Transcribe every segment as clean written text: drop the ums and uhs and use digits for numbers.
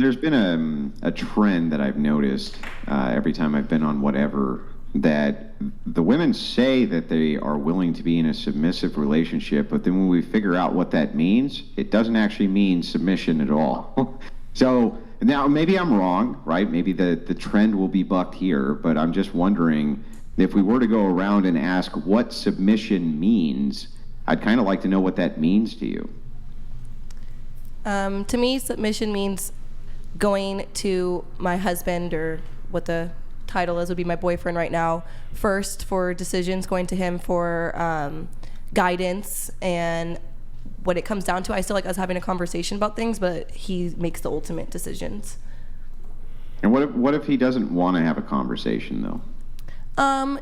there's been a trend that I've noticed every time I've been on whatever, that the women say that they are willing to be in a submissive relationship, but then when we figure out what that means, it doesn't actually mean submission at all. So now maybe I'm wrong, right? Maybe the trend will be bucked here, but I'm just wondering if we were to go around and ask what submission means, I'd kind of like to know what that means to you. To me, submission means going to my husband, or what the title is would be my boyfriend right now, first for decisions, going to him for guidance, and what it comes down to, I still like us having a conversation about things, but he makes the ultimate decisions. And what if he doesn't want to have a conversation, though?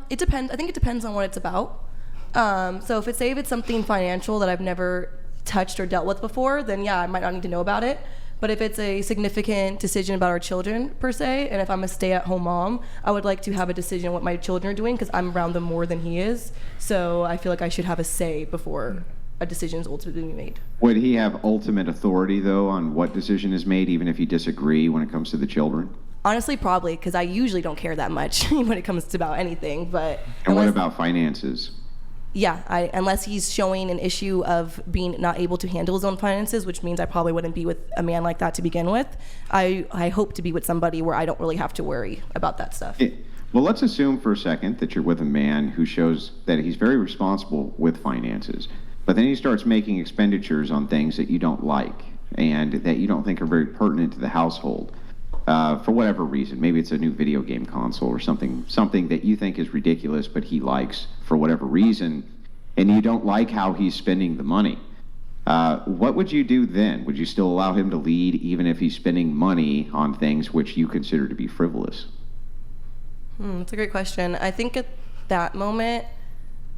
It depends. I think it depends on what it's about. So if it's something financial that I've never touched or dealt with before, then yeah, I might not need to know about it. But if it's a significant decision about our children per se, and if I'm a stay-at-home mom, I would like to have a decision what my children are doing, because I'm around them more than he is. So I feel like I should have a say before a decision is ultimately made. Would he have ultimate authority, though, on what decision is made, even if you disagree when it comes to the children? Honestly, probably, because I usually don't care that much when it comes to about anything. But and what about finances? Yeah, unless he's showing an issue of being not able to handle his own finances, which means I probably wouldn't be with a man like that to begin with. I hope to be with somebody where I don't really have to worry about that stuff. Well, let's assume for a second that you're with a man who shows that he's very responsible with finances, but then he starts making expenditures on things that you don't like and that you don't think are very pertinent to the household. For whatever reason, maybe it's a new video game console or something that you think is ridiculous, but he likes for whatever reason, and you don't like how he's spending the money. What would you do then? Would you still allow him to lead even if he's spending money on things which you consider to be frivolous? That's a great question. I think at that moment,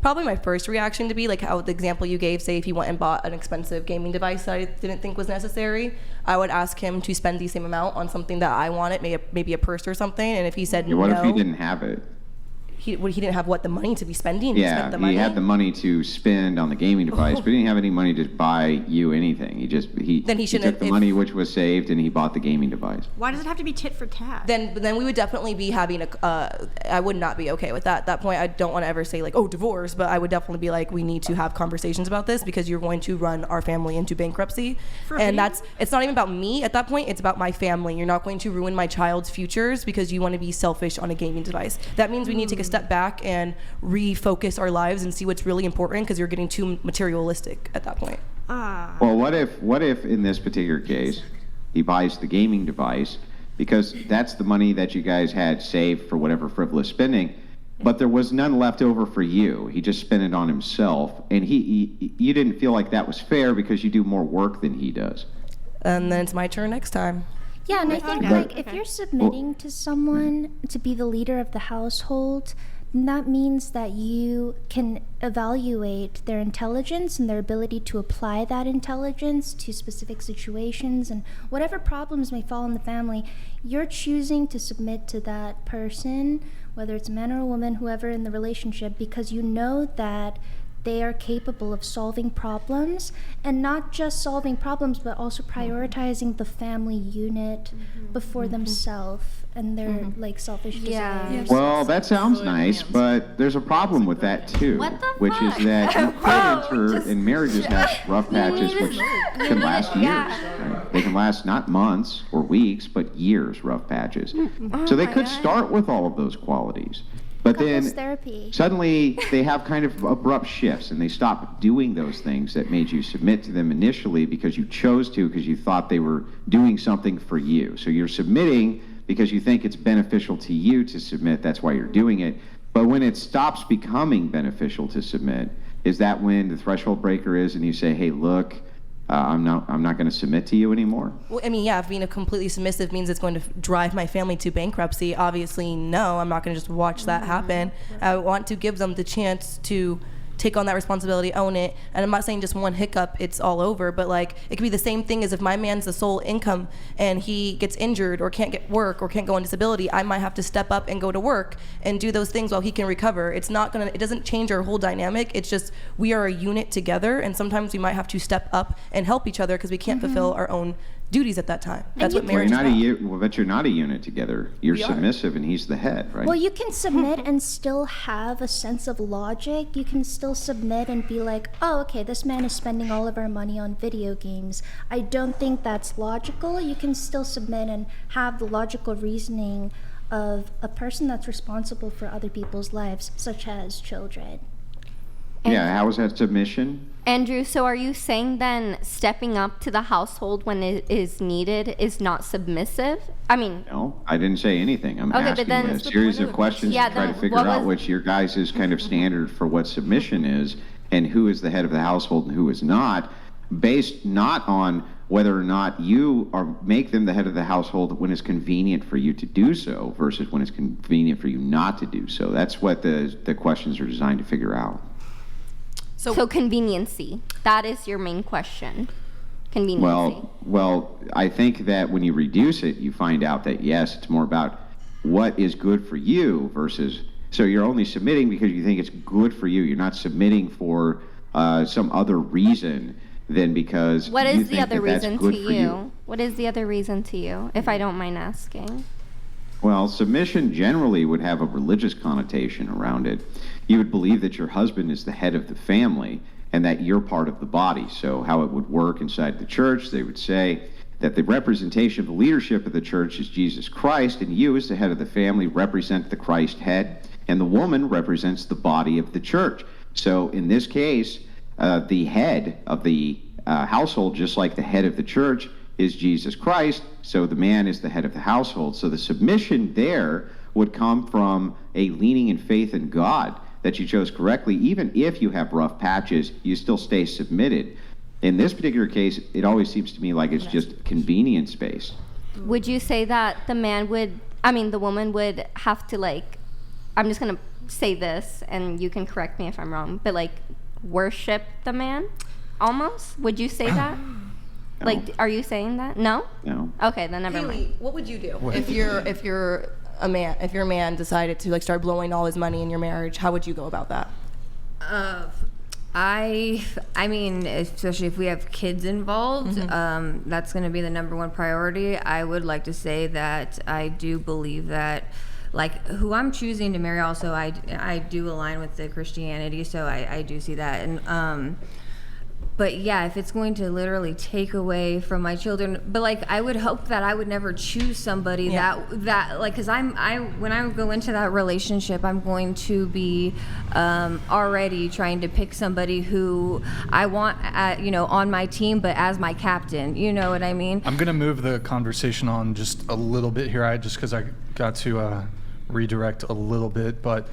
probably my first reaction to be like how the example you gave, say if he went and bought an expensive gaming device that I didn't think was necessary, I would ask him to spend the same amount on something that I wanted, maybe a purse or something, and if he said no. What if he didn't have it? He didn't have the money to be spending? Yeah, he had the money to spend on the gaming device, but he didn't have any money to buy you anything. He took the money which was saved and he bought the gaming device. Why does it have to be tit for tat? Then we would definitely be having I would not be okay with that. At that point, I don't want to ever say like, oh, divorce, but I would definitely be like, we need to have conversations about this because you're going to run our family into bankruptcy. It's not even about me at that point, it's about my family. You're not going to ruin my child's futures because you want to be selfish on a gaming device. That means we need to take a step back and refocus our lives and see what's really important, because you're getting too materialistic at that point. Well, what if in this particular case he buys the gaming device because that's the money that you guys had saved for whatever frivolous spending, but there was none left over for you. He just spent it on himself, and you didn't feel like that was fair because you do more work than he does. And then it's my turn next time. Yeah, and I think if you're submitting to someone to be the leader of the household, that means that you can evaluate their intelligence and their ability to apply that intelligence to specific situations, and whatever problems may fall in the family, you're choosing to submit to that person, whether it's a man or a woman, whoever in the relationship, because you know that they are capable of solving problems, and not just solving problems, but also prioritizing the family unit before themselves and their selfish desires. Well, that sounds nice, but there's a problem with that too, which is that you could enter in marriages have rough patches which can last years. Right? They can last not months or weeks, but years, rough patches. So they could start with all of those qualities. But then suddenly they have kind of abrupt shifts and they stop doing those things that made you submit to them initially because you chose to, because you thought they were doing something for you. So you're submitting because you think it's beneficial to you to submit. That's why you're doing it. But when it stops becoming beneficial to submit, is that when the threshold breaker is and you say, hey, look, I'm not going to submit to you anymore? Well, I mean, yeah, if being a completely submissive means it's going to drive my family to bankruptcy, obviously, no, I'm not going to just watch that happen. I want to give them the chance to take on that responsibility, own it. And I'm not saying just one hiccup, it's all over, but like it could be the same thing as if my man's the sole income and he gets injured or can't get work or can't go on disability, I might have to step up and go to work and do those things while he can recover. It doesn't change our whole dynamic. It's just we are a unit together, and sometimes we might have to step up and help each other because we can't fulfill our own duties at that time. That's what Well, marriage is about. but you're not a unit together. You're We are. submissive, and he's the head, right? Well, you can submit and still have a sense of logic. You can still submit and be like, oh, okay, this man is spending all of our money on video games. I don't think that's logical. You can still submit and have the logical reasoning of a person that's responsible for other people's lives, such as children. Yeah, how is that submission? Andrew, so are you saying then stepping up to the household when it is needed is not submissive? I mean, No, I didn't say anything. I'm Okay, but asking then- a That's the series point of of the questions question. to try Yeah, to then figure what out was- what your guys' kind of standard for what submission is and who is the head of the household and who is not, based not on whether or not you make them the head of the household when it's convenient for you to do so versus when it's convenient for you not to do so. That's what the questions are designed to figure out. so conveniency. That is your main question. Conveniency. Well, I think that when you reduce it, you find out that yes, it's more about what is good for you versus. So you're only submitting because you think it's good for you. You're not submitting for some other reason than because. What you is the think other that that's reason good to for you? What is the other reason to you, if I don't mind asking? Well, submission generally would have a religious connotation around it. You would believe that your husband is the head of the family and that you're part of the body. So how it would work inside the church, they would say that the representation of the leadership of the church is Jesus Christ, and you as the head of the family represent the Christ head, and the woman represents the body of the church. So in this case, the head of the household, just like the head of the church, is Jesus Christ, so the man is the head of the household. So the submission there would come from a leaning in faith in God that you chose correctly. Even if you have rough patches, you still stay submitted. In this particular case, it always seems to me like it's just convenience-based. Would you say that the woman would have to, like, I'm just going to say this, and you can correct me if I'm wrong, but, like, worship the man, almost? Would you say that? No. Like, are you saying that? No? No. Okay, then never mind. Haley, what would you do if your man decided to like start blowing all his money in your marriage? How would you go about that? I mean, especially if we have kids involved, that's going to be the number one priority. I would like to say that I do believe that, like, who I'm choosing to marry also, I do align with the Christianity, so I do see that. And but yeah, if it's going to literally take away from my children, but like I would hope that I would never choose somebody that like, because when I go into that relationship, I'm going to be already trying to pick somebody who I want on my team, but as my captain. You know what I mean? I'm gonna move the conversation on just a little bit here, just because I got to redirect a little bit, but